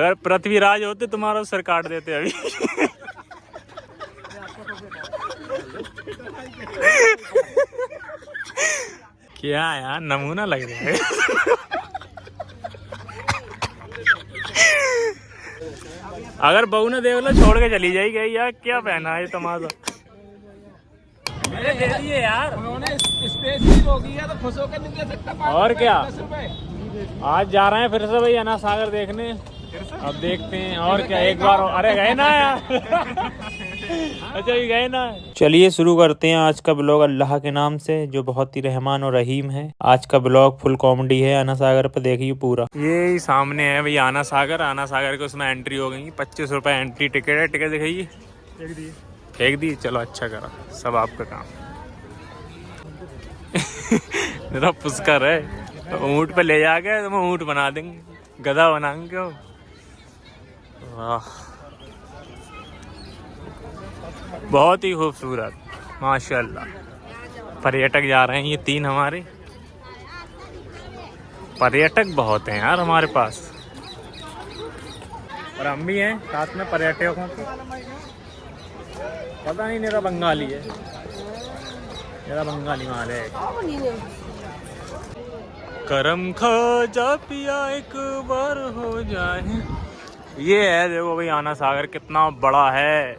अगर पृथ्वीराज होते तुम्हारा सर काट देते अभी। क्या यार नमूना लग रहा है। अगर बहू ने देख लो छोड़ के चली जाएगी यार, क्या पहना है तमाशा। मैंने दे दिए यार, उन्होंने स्पेस भी रोकी है तो खुश होकर नहीं दे सकता। और क्या, आज जा रहे हैं फिर से भाई अन्ना सागर देखने। अब देखते हैं और क्या, एक बार अरे गए ना यार। अच्छा ये गए ना। चलिए शुरू करते हैं आज का ब्लॉग अल्लाह के नाम से, जो बहुत ही रहमान और रहीम है। आज का ब्लॉग फुल कॉमेडी है, अन्ना सागर पे देखिए पूरा। ये सामने है भाई अन्ना सागर के उसमें एंट्री हो गई। 25 रुपए एंट्री टिकट है। टिकट दिखाइए। फेंक दी। चलो अच्छा करा, सब आपका काम। मेरा पुस्कर है, ऊँट पे ले जाके तो ऊँट बना देंगे, गधा बनाएंगे। वाह बहुत ही खूबसूरत माशाल्लाह। पर्यटक जा रहे हैं ये 3 हमारे। पर्यटक बहुत हैं यार हमारे पास, और हम भी हैं साथ में पर्यटकों के। पता नहीं मेरा बंगाली है, मेरा बंगाली माल है। करम खा जा पिया एक बार हो जाए। ये है देखो भाई अन्ना सागर कितना बड़ा है।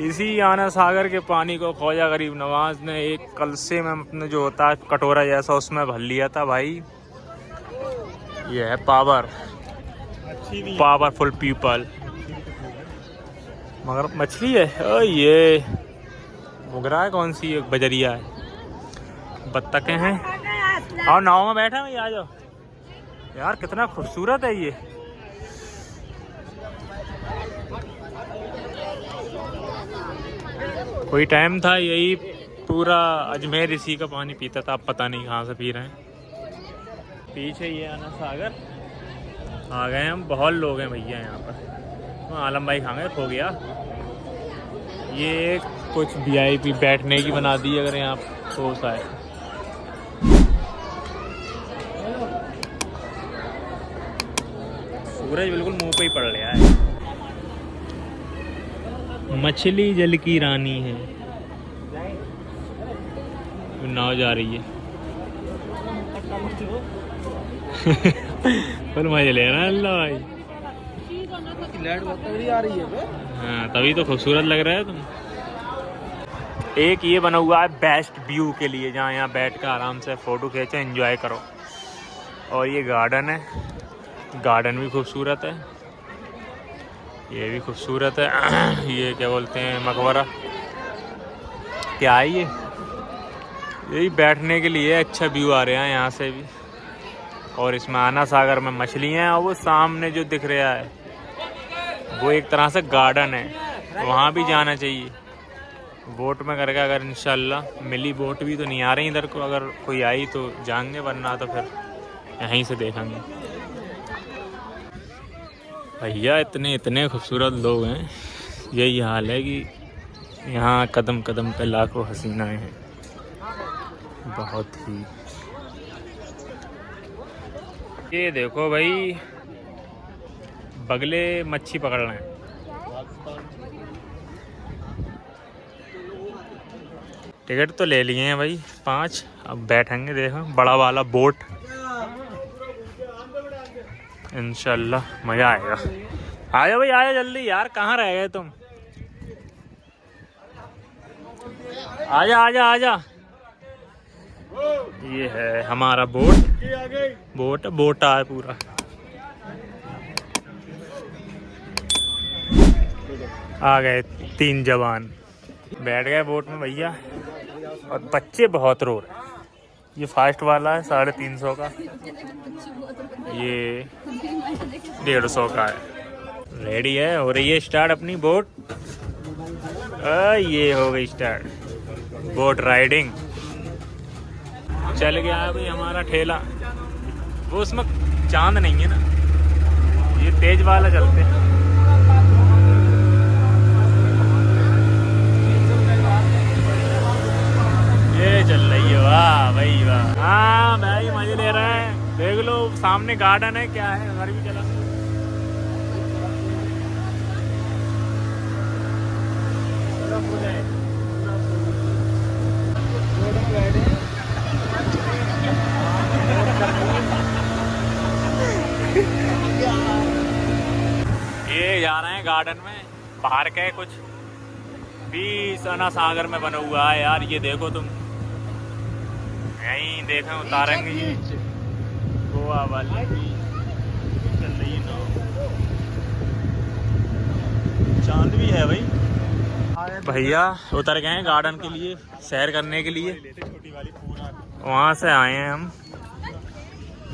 इसी अन्ना सागर के पानी को ख्वाजा गरीब नवाज ने एक कलसे में अपने जो होता है कटोरा जैसा उसमें भर लिया था भाई। ये है पावरफुल पीपल। मगर मछली है ये मुगरा है, कौन सी एक बजरिया है। बत्तखें हैं और नाव में बैठा भाई। आ जाओ यार, कितना खूबसूरत है ये। कोई टाइम था यही पूरा अजमेर इसी का पानी पीता था, अब पता नहीं कहाँ से पी रहे हैं। पीछे ये अन्ना सागर आ गए हम। बहुत लोग हैं भैया यहाँ पर। तो आलम भाई खा गए, खो गया। ये कुछ VIP बैठने की बना दी अगर यहाँ तो शायद। सूरज बिल्कुल मुंह पे ही पड़ रहा है। मछली जल की रानी है। नाव जा रही है। पर मजे ले रहा है अल्लाह भाई। लाइट बहुत तगड़ी आ रही है। हाँ तभी तो खूबसूरत लग रहा है तुम। एक ये बना हुआ है बेस्ट व्यू के लिए, जहाँ यहाँ बैठ कर आराम से फ़ोटो खींचो, एंजॉय करो। और ये गार्डन है, गार्डन भी खूबसूरत है। ये भी खूबसूरत है। ये क्या बोलते हैं, मकबरा क्या है ये। यही बैठने के लिए अच्छा व्यू आ रहा है यहाँ से भी। और इसमें अन्ना सागर में मछलियाँ हैं, और वो सामने जो दिख रहा है वो एक तरह से गार्डन है, वहाँ भी जाना चाहिए। बोट में करके अगर इंशाल्लाह मिली। बोट भी तो नहीं आ रही इधर को, अगर कोई आई तो जाएंगे, वरना तो फिर यहीं से देखेंगे। भैया इतने खूबसूरत लोग हैं, यही हाल है कि यहाँ कदम कदम पे लाखों हसीनाएं हैं। बहुत ही। ये देखो भाई बगले मच्छी पकड़ रहे हैं। टिकट तो ले लिए हैं भाई 5। अब बैठेंगे, देखो बड़ा वाला बोट, इंशाल्लाह मज़ा आएगा। आ जाओ भाई, आ जाओ जल्दी यार, कहाँ रह गए तुम। आजा आजा आजा। ये है हमारा बोट है पूरा। आ गए 3 जवान, बैठ गए बोट में भैया। और बच्चे बहुत रो रहे हैं। ये फास्ट वाला है 350 का, ये 150 का है। रेडी है, हो रही है स्टार्ट अपनी बोट। ये हो गई स्टार्ट बोट राइडिंग। चल गया भाई हमारा ठेला। वो उसमें चांद नहीं है ना, ये तेज वाला चलते हैं। ये चल रही है, वाह भाई वाह। हाँ भाई मजे ले रहे हैं। देख लो सामने गार्डन है, क्या है घर भी चला। ये जा रहे हैं गार्डन में, बाहर के कुछ बीच अना सागर में बना हुआ है यार। ये देखो तुम, यहीं देखें उतारेंगे गोवा वाली चल रही है ना। चांद भी है भाई। भैया उतर गए हैं गार्डन के लिए, सैर करने के लिए। वहाँ से आए हैं हम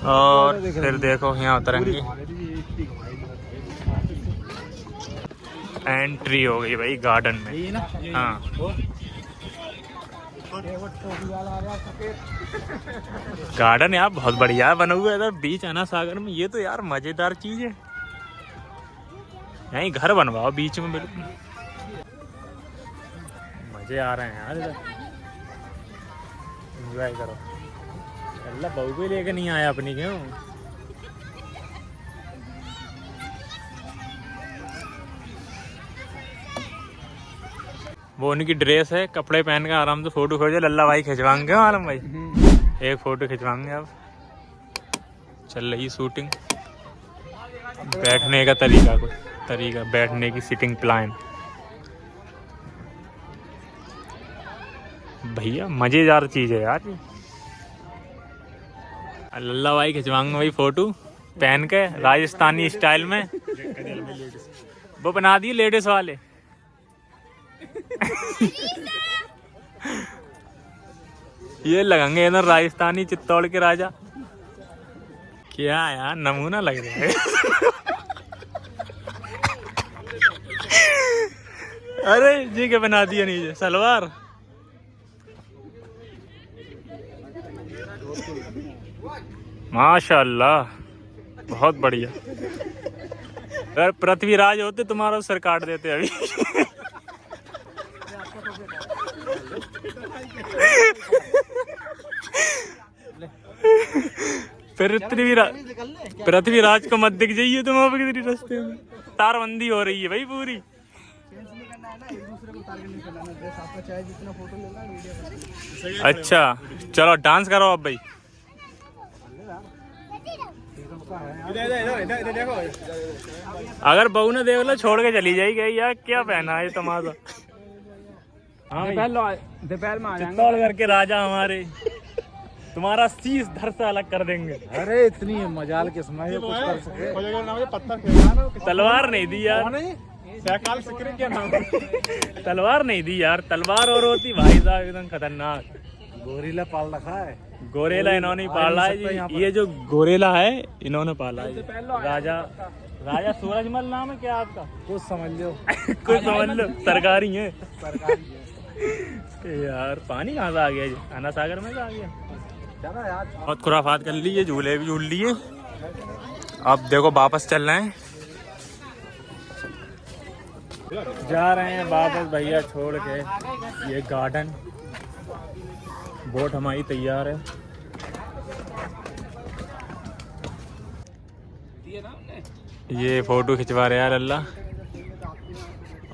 और फिर देखो यहाँ उतरेंगे। एंट्री हो गई भाई गार्डन में। हाँ गार्डन यार बहुत बढ़िया बना हुआ है इधर बीच अना सागर में। ये तो यार मजेदार चीज है, यहीं घर बनवाओ बीच में, बिल्कुल मजे आ रहे हैं यार इधर, एंजॉय करो। अल्लाह बहू भी लेके नहीं आया अपनी, क्यों? वो उनकी ड्रेस है, कपड़े पहन के आराम से फोटो खींचो। लल्ला भाई खिंचवाएंगे आलम भाई, एक फोटो खिंचवाएंगे। अब चल रही शूटिंग। बैठने का तरीका, कुछ तरीका बैठने की सिटिंग प्लान। भैया मजेदार चीज है यार। लल्ला भाई खिंचवाएंगे भाई फोटो पहन के राजस्थानी स्टाइल में। वो बना दिए लेडीज वाले। ये लगेंगे इधर राजस्थानी चित्तौड़ के राजा। क्या यार नमूना लग रहा है। अरे जी के बना दिया नीचे सलवार। माशाल्लाह बहुत बढ़िया। अगर पृथ्वीराज होते तुम्हारा सर काट देते अभी। पृथ्वीराज को मत दिख जाइए तुम आप किसी रास्ते में। तारबंदी हो रही है भाई पूरी। अच्छा चलो डांस करो अब भाई। अगर बहू ने देख लो छोड़ के चली जाएगी यार। क्या पहना है तमाशा। दोपहर में आ जाएंगे चित्तौड़गढ़ के राजा हमारे, तुम्हारा शीश धड़ से अलग कर देंगे। अरे इतनी मजाल के समय कुछ कर सके। तलवार नहीं दी यार, तलवार नहीं दी यार। तलवार और होती भाई साहब एकदम खतरनाक। गोरिल्ला पाल रखा है। गोरेला इन्होंने पाला है। ये जो गोरेला है इन्होंने पाला है। राजा सूरजमल नाम है क्या आपका? कुछ समझ लो। कुछ समझ लो, सरकारी है। यार पानी कहाँ से आ गया? जी अना सागर में से आ गया। बहुत खुराफात कर ली, झूले भी झूल लिए। अब देखो वापस चल रहे हैं, जा रहे हैं वापस भैया छोड़ के। ये गार्डन, बोट हमारी तैयार है। ये फोटो खिंचवा रहे यार अल्लाह।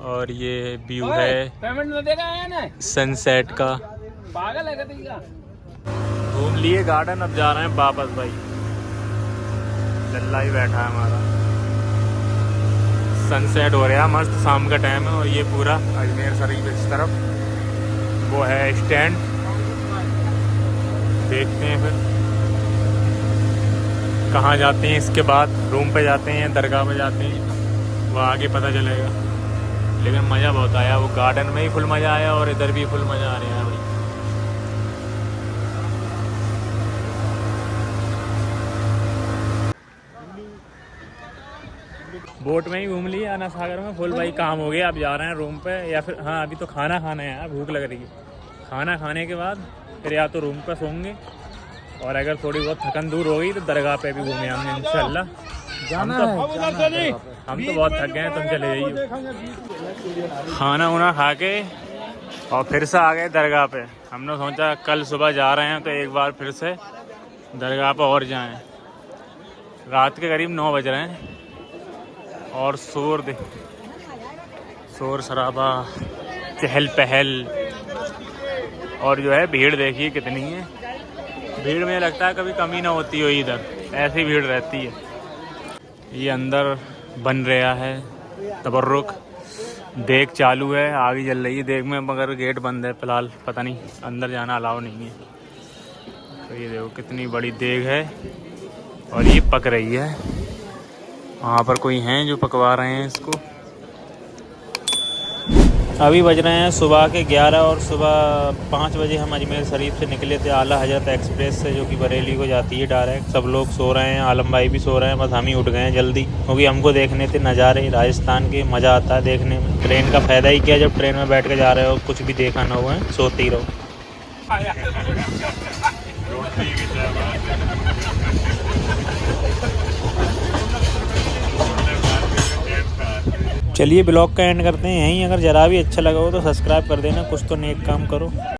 और ये व्यू है सनसेट का। पागल है। घूम लिए गार्डन, अब जा रहे हैं वापस भाई। लल्ला ही बैठा है हमारा। सनसेट हो रहा है मस्त, शाम का टाइम है। और ये पूरा अजमेर शरीफ इस तरफ वो है स्टैंड। देखते हैं फिर कहाँ जाते हैं। इसके बाद रूम पे जाते हैं, दरगाह पे जाते हैं, वो आगे पता चलेगा। लेकिन मज़ा बहुत आया, वो गार्डन में ही फुल मज़ा आया और इधर भी फुल मज़ा आ रहा है भाई। बोट में ही घूम लिए अना सागर में फुल भाई। काम हो गया, अब जा रहे हैं रूम पे। या फिर हाँ अभी तो खाना खाना है यार, भूख लग रही है। खाना खाने के बाद फिर या तो रूम पे सोएंगे, और अगर थोड़ी बहुत थकन दूर हो गई तो दरगाह पे भी घूमे हम इंशाल्लाह। हम तो बहुत थक गए हैं, तुम चले जाइए। खाना वाना खा के और फिर से आ गए दरगाह पे। हमने सोचा कल सुबह जा रहे हैं तो एक बार फिर से दरगाह पे और जाएं। रात के करीब 9 बज रहे हैं और शोर शराबा, चहल पहल, और जो है भीड़ देखिए कितनी है। भीड़ में लगता है कभी कमी ना होती हो, इधर ऐसी भीड़ रहती है। ये अंदर बन रहा है तबर्रुक। देख चालू है, आगे चल रही है देख में, मगर गेट बंद है फ़िलहाल, पता नहीं अंदर जाना अलाउ नहीं है। तो ये देखो कितनी बड़ी देग है और ये पक रही है। वहाँ पर कोई हैं जो पकवा रहे हैं इसको। अभी बज रहे हैं सुबह के 11 और सुबह 5 बजे हम अजमेर शरीफ से निकले थे आला हजरत एक्सप्रेस से, जो कि बरेली को जाती है डायरेक्ट। सब लोग सो रहे हैं, आलम भाई भी सो रहे हैं, बस हम ही उठ गए हैं जल्दी, क्योंकि हमको देखने थे नज़ारे राजस्थान के। मज़ा आता है देखने में। ट्रेन का फ़ायदा ही क्या, जब ट्रेन में बैठ के जा रहे हो कुछ भी देखा ना हुआ है, सोते ही रहो। चलिए ब्लॉग का एंड करते हैं यहीं। अगर ज़रा भी अच्छा लगा हो तो सब्सक्राइब कर देना, कुछ तो नेक काम करो।